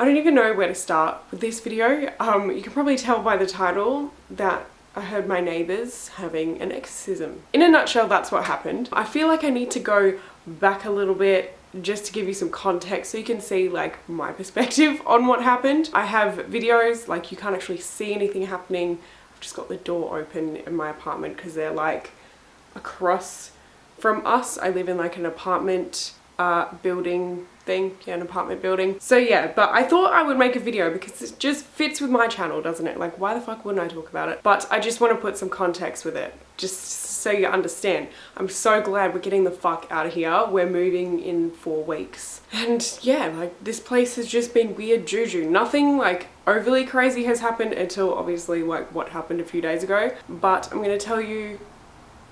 I don't even know where to start with this video. You can probably tell by the title that I heard my neighbours having an exorcism. In a nutshell, that's what happened. I feel like I need to go back a little bit just to give you some context so you can see like my perspective on what happened. I have videos, like you can't actually see anything happening. I've just got the door open in my apartment because they're like across from us. I live in like an apartment building thing, yeah, an apartment building. So yeah, but I thought I would make a video because it just fits with my channel, doesn't it? Like why the fuck wouldn't I talk about it? But I just want to put some context with it, just so you understand. I'm so glad we're getting the fuck out of here. We're moving in 4 weeks. And yeah, like this place has just been weird juju. Nothing like overly crazy has happened until obviously like what happened a few days ago. But I'm going to tell you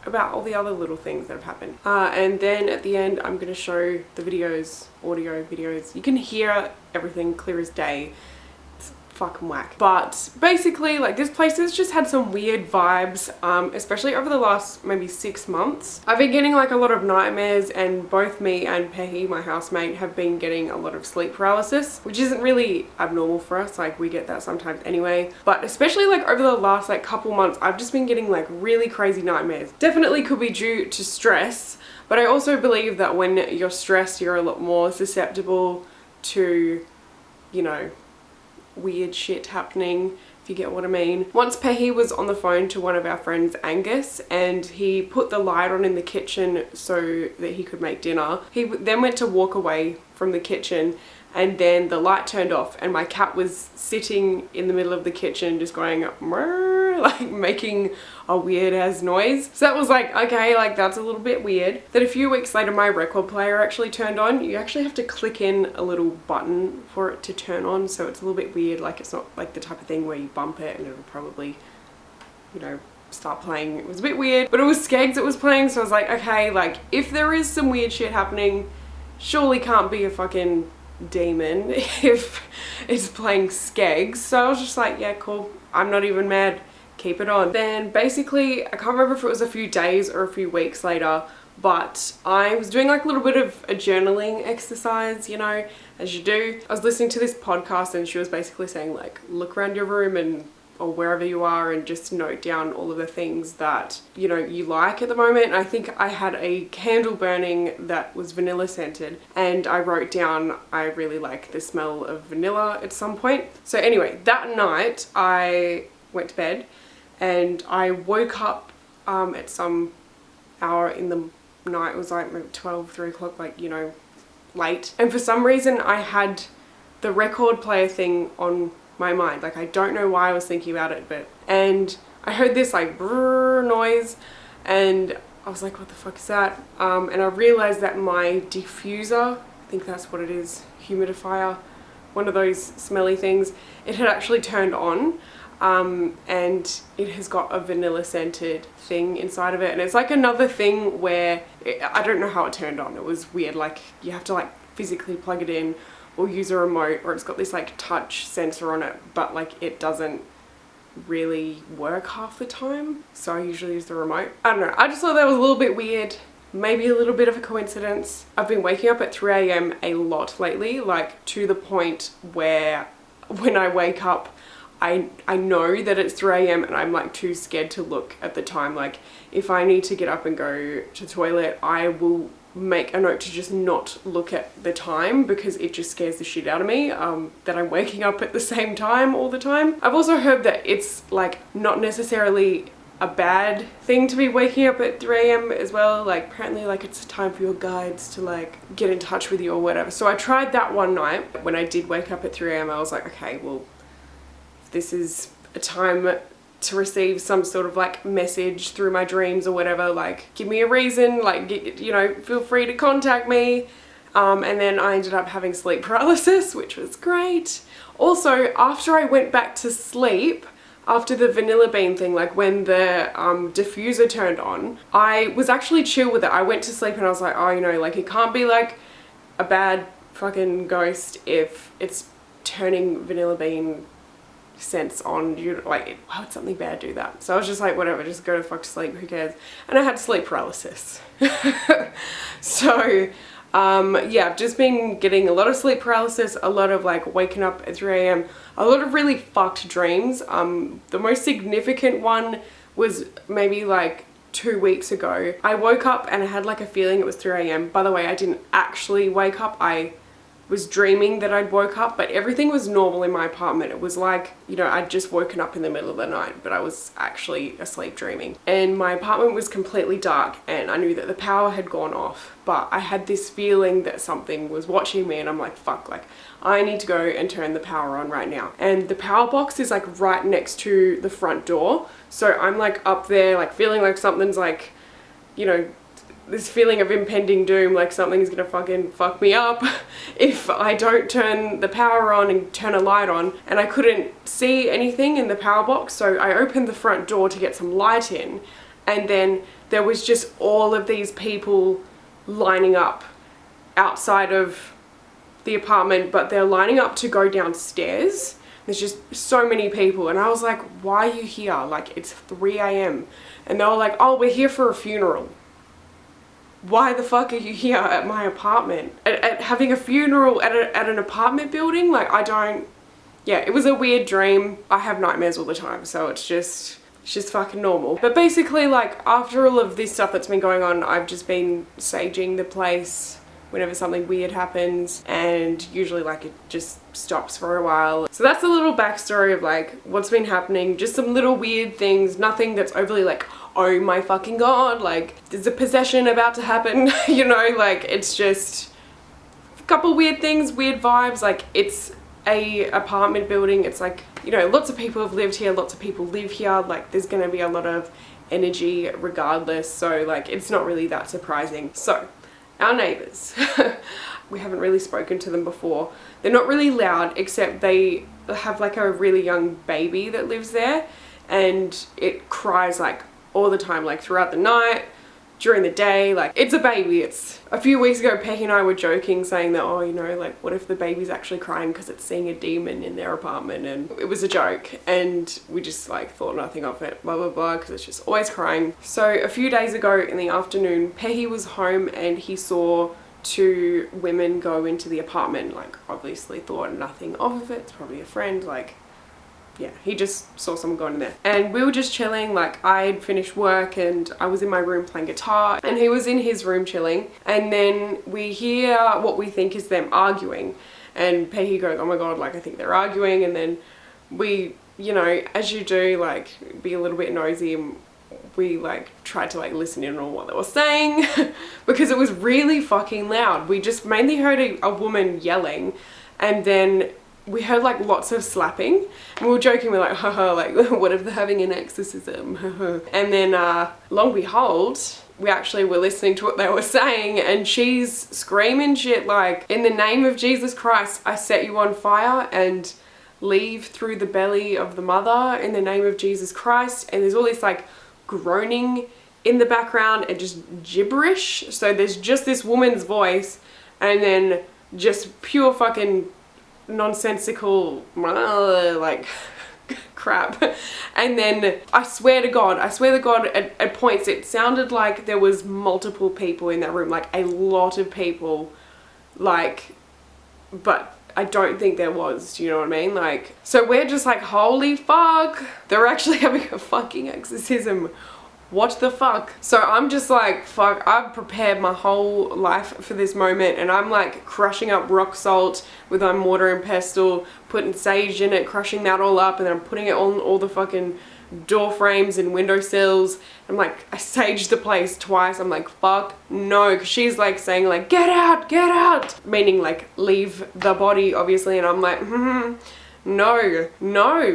about all the other little things that have happened. And then at the end, I'm going to show the videos, audio videos. You can hear everything clear as day. It's fucking whack. But basically, like this place has just had some weird vibes, especially over the last maybe 6 months. I've been getting like a lot of nightmares, and both me and Pehi, my housemate, have been getting a lot of sleep paralysis, which isn't really abnormal for us. Like we get that sometimes anyway. But especially like over the last like couple months, I've just been getting like really crazy nightmares. Definitely could be due to stress, but I also believe that when you're stressed, you're a lot more susceptible to, you know, weird shit happening, if you get what I mean. Once Pehi was on the phone to one of our friends, Angus, and he put the light on in the kitchen so that he could make dinner. He then went to walk away from the kitchen, and then the light turned off and my cat was sitting in the middle of the kitchen just going murr, like making a weird ass noise. So that was like, okay, like that's a little bit weird. Then a few weeks later my record player actually turned on. You actually have to click in a little button for it to turn on, so it's a little bit weird. Like it's not like the type of thing where you bump it and it'll probably, you know, start playing. It was a bit weird, but it was Skeggs that was playing, so I was like, okay, like if there is some weird shit happening, surely can't be a fucking demon if it's playing Skeggs. So I was just like, yeah, cool, I'm not even mad, keep it on. Then basically, I can't remember if it was a few days or a few weeks later, but I was doing like a little bit of a journaling exercise, you know, as you do. I was listening to this podcast and she was basically saying like, look around your room and or wherever you are and just note down all of the things that, you know, you like at the moment. And I think I had a candle burning that was vanilla scented, and I wrote down I really like the smell of vanilla at some point. So anyway, that night I went to bed and I woke up at some hour in the night. It was like maybe 12, 3 o'clock, like, you know, late. And for some reason I had the record player thing on my mind. Like I don't know why I was thinking about it, and I heard this like brrr noise and I was like, what the fuck is that? And I realized that my diffuser, I think that's what it is, humidifier, one of those smelly things, it had actually turned on, and it has got a vanilla scented thing inside of it. And it's like another thing where I don't know how it turned on. It was weird. Like you have to like physically plug it in or use a remote, or it's got this like touch sensor on it, but like it doesn't really work half the time, so I usually use the remote. I don't know, I just thought that was a little bit weird, maybe a little bit of a coincidence. I've been waking up at 3 AM a lot lately, like to the point where when I wake up I know that it's 3 AM and I'm like too scared to look at the time. Like if I need to get up and go to the toilet, I will make a note to just not look at the time because it just scares the shit out of me that I'm waking up at the same time all the time. I've also heard that it's like not necessarily a bad thing to be waking up at 3 AM as well. Like apparently like it's a time for your guides to like get in touch with you or whatever. So I tried that one night when I did wake up at 3 AM. I was like, okay, well, if this is a time to receive some sort of like message through my dreams or whatever, like give me a reason, like, you know, feel free to contact me. And then I ended up having sleep paralysis, which was great. Also, after I went back to sleep, after the vanilla bean thing, like when the diffuser turned on, I was actually chill with it. I went to sleep and I was like, oh, you know, like it can't be like a bad fucking ghost if it's turning vanilla bean sense on you. Like, why would something bad do that? So I was just like, whatever, just go to fuck to sleep, who cares? And I had sleep paralysis. So Yeah, I've just been getting a lot of sleep paralysis, a lot of like waking up at 3 a.m, a lot of really fucked dreams. The most significant one was maybe like 2 weeks ago. I woke up and I had like a feeling it was 3 a.m. By the way, I didn't actually wake up. I was dreaming that I'd woke up, but everything was normal in my apartment. It was like, you know, I'd just woken up in the middle of the night, but I was actually asleep dreaming. And my apartment was completely dark and I knew that the power had gone off, but I had this feeling that something was watching me and I'm like, fuck, like I need to go and turn the power on right now. And the power box is like right next to the front door. So I'm like up there, like feeling like something's like, you know, this feeling of impending doom, like something's gonna fucking fuck me up if I don't turn the power on and turn a light on. And I couldn't see anything in the power box, so I opened the front door to get some light in, and then there was just all of these people lining up outside of the apartment, but they're lining up to go downstairs. There's just so many people, and I was like, why are you here? Like, it's 3 a.m. and they were like, oh, we're here for a funeral. Why the fuck are you here at my apartment? At having a funeral at an apartment building? Like, I don't... Yeah, it was a weird dream. I have nightmares all the time, so it's just fucking normal. But basically, like, after all of this stuff that's been going on, I've just been saging the place whenever something weird happens, and usually like it just stops for a while. So that's a little backstory of like what's been happening, just some little weird things, nothing that's overly like, oh my fucking god, like there's a possession about to happen, you know, like it's just a couple weird things, weird vibes. Like, it's a apartment building, it's like, you know, lots of people have lived here, lots of people live here, like there's gonna be a lot of energy regardless, so like it's not really that surprising. So our neighbours, we haven't really spoken to them before. They're not really loud, except they have like a really young baby that lives there, and it cries like all the time, like throughout the night, during the day. Like, it's a baby. It's a few weeks ago, Peggy and I were joking, saying that, oh, you know, like what if the baby's actually crying because it's seeing a demon in their apartment? And it was a joke, and we just like thought nothing of it, blah blah blah, because it's just always crying. So a few days ago in the afternoon, Peggy was home and he saw 2 women go into the apartment. Like, obviously thought nothing of it, it's probably a friend, like, yeah, he just saw someone going in there. And we were just chilling, like I'd finished work and I was in my room playing guitar and he was in his room chilling, and then we hear what we think is them arguing, and Peggy goes, oh my god, like I think they're arguing. And then we, you know, as you do, like be a little bit nosy, and we like tried to like listen in on what they were saying because it was really fucking loud. We just mainly heard a woman yelling, and then we heard like lots of slapping, and we were joking, we're like, haha, like what if they're having an exorcism? And then lo and behold, we actually were listening to what they were saying, and she's screaming shit like, in the name of Jesus Christ, I set you on fire and leave through the belly of the mother in the name of Jesus Christ. And there's all this like groaning in the background and just gibberish. So there's just this woman's voice and then just pure fucking nonsensical like crap. And then I swear to God at points it sounded like there was multiple people in that room, like a lot of people, like, but I don't think there was, do you know what I mean? Like, so we're just like, holy fuck, they're actually having a fucking exorcism. What the fuck? So I'm just like, fuck, I've prepared my whole life for this moment, and I'm like crushing up rock salt with my mortar and pestle, putting sage in it, crushing that all up, and then I'm putting it on all the fucking door frames and windowsills. I'm like, I saged the place twice. I'm like, fuck no, because she's like saying like, get out, meaning like leave the body obviously, and I'm like, no,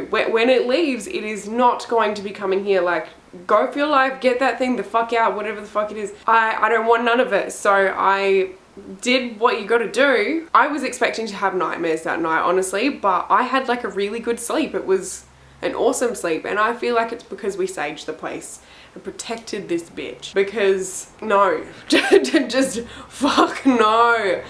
when it leaves, it is not going to be coming here. Like, go for your life, get that thing the fuck out, whatever the fuck it is. I don't want none of it. So I did what you gotta do. I was expecting to have nightmares that night, honestly, but I had like a really good sleep. It was an awesome sleep, and I feel like it's because we saged the place and protected this bitch. Because no, just fuck no.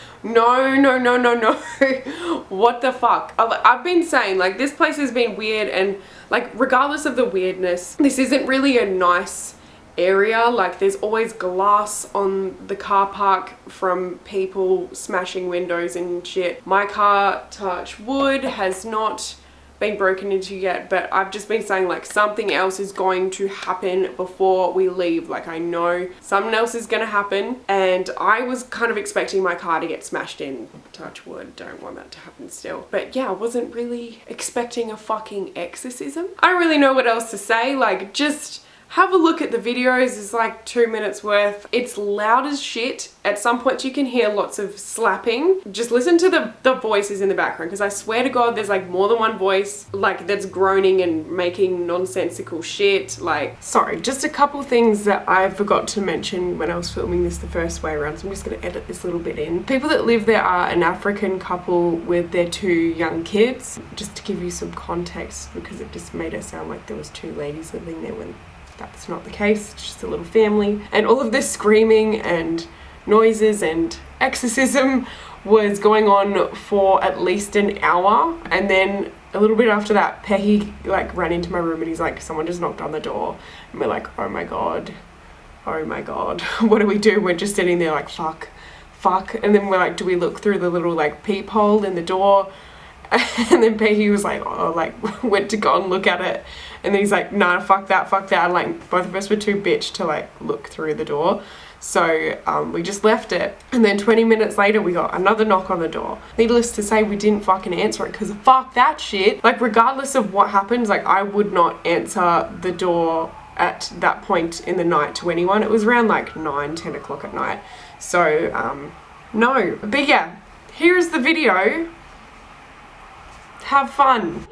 What the fuck? I've been saying, like, this place has been weird, and like regardless of the weirdness, this isn't really a nice area. Like there's always glass on the car park from people smashing windows and shit. My car, touch wood, has not been broken into yet, but I've just been saying like something else is going to happen before we leave. Like I know something else is gonna happen, and I was kind of expecting my car to get smashed in. Touch wood, don't want that to happen still. But yeah, I wasn't really expecting a fucking exorcism. I don't really know what else to say. Like just have a look at the videos. It's like 2 minutes worth. It's loud as shit. At some points you can hear lots of slapping. Just listen to the voices in the background, because I swear to God there's like more than one voice like that's groaning and making nonsensical shit. Like, sorry, just a couple things that I forgot to mention when I was filming this the first way around, so I'm just gonna edit this little bit in. People that live there are an African couple with their 2 young kids. Just to give you some context, because it just made it sound like there was 2 ladies living there when that's not the case. It's just a little family. And all of this screaming and noises and exorcism was going on for at least an hour. And then a little bit after that, Pehi like ran into my room and he's like, someone just knocked on the door. And we're like, oh my God, what do we do? We're just sitting there like, fuck. And then we're like, do we look through the little like peephole in the door? And then Pehi was like, oh, like went to go and look at it. And then he's like, nah, fuck that. And like both of us were too bitch to like look through the door. So we just left it. And then 20 minutes later, we got another knock on the door. Needless to say, we didn't fucking answer it, because fuck that shit. Like regardless of what happens, like I would not answer the door at that point in the night to anyone. It was around like 9-10 o'clock at night. So no, but yeah, here's the video. Have fun.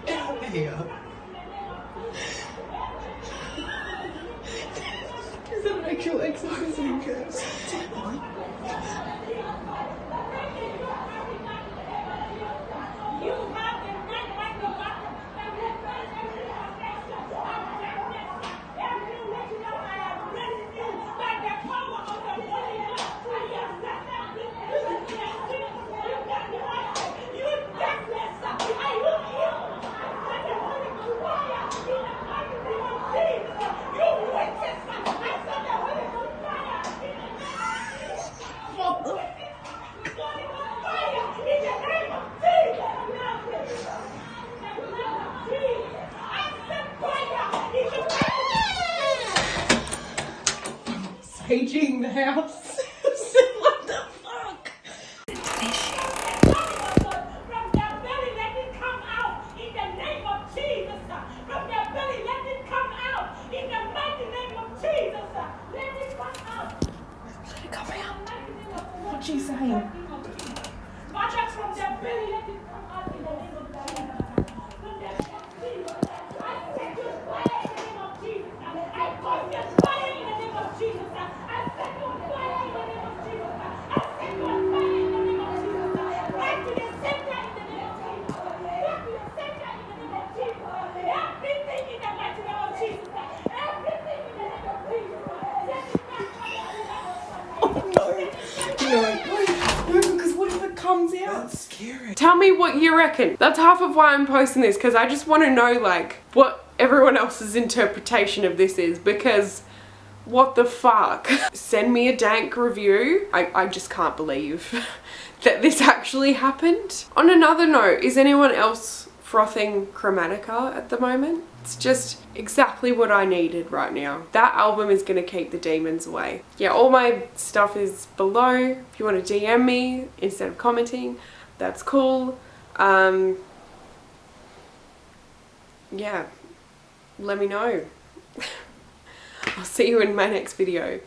Get out of here. Is that an actual exorcism curse? Saging the house. What the fuck? From their belly, let it come out in the name of Jesus. From their belly, let it come out in the mighty name of Jesus. Let it come out. Let it come out. What's she saying? Watch from their belly, let it come out in the name of Jesus. From their belly, I set you fire in the name of Jesus. I cause you fire in the name of Jesus. I set you fire in the name of Jesus. I set you fire in the name of Jesus. Back to the center in the name of Jesus. Back to the center in the name of Jesus. Everything in the mighty name of Jesus. Everything in the name of Jesus. Set it back No, because what if it comes out? That's scary. Tell me what you reckon. That's half of why I'm posting this, because I just want to know like what everyone else's interpretation of this is, because what the fuck? Send me a dank review. I just can't believe that this actually happened. On another note, is anyone else frothing Chromatica at the moment? It's just exactly what I needed right now. That album is gonna keep the demons away. Yeah, all my stuff is below. If you want to DM me instead of commenting, that's cool. Yeah, let me know. I'll see you in my next video.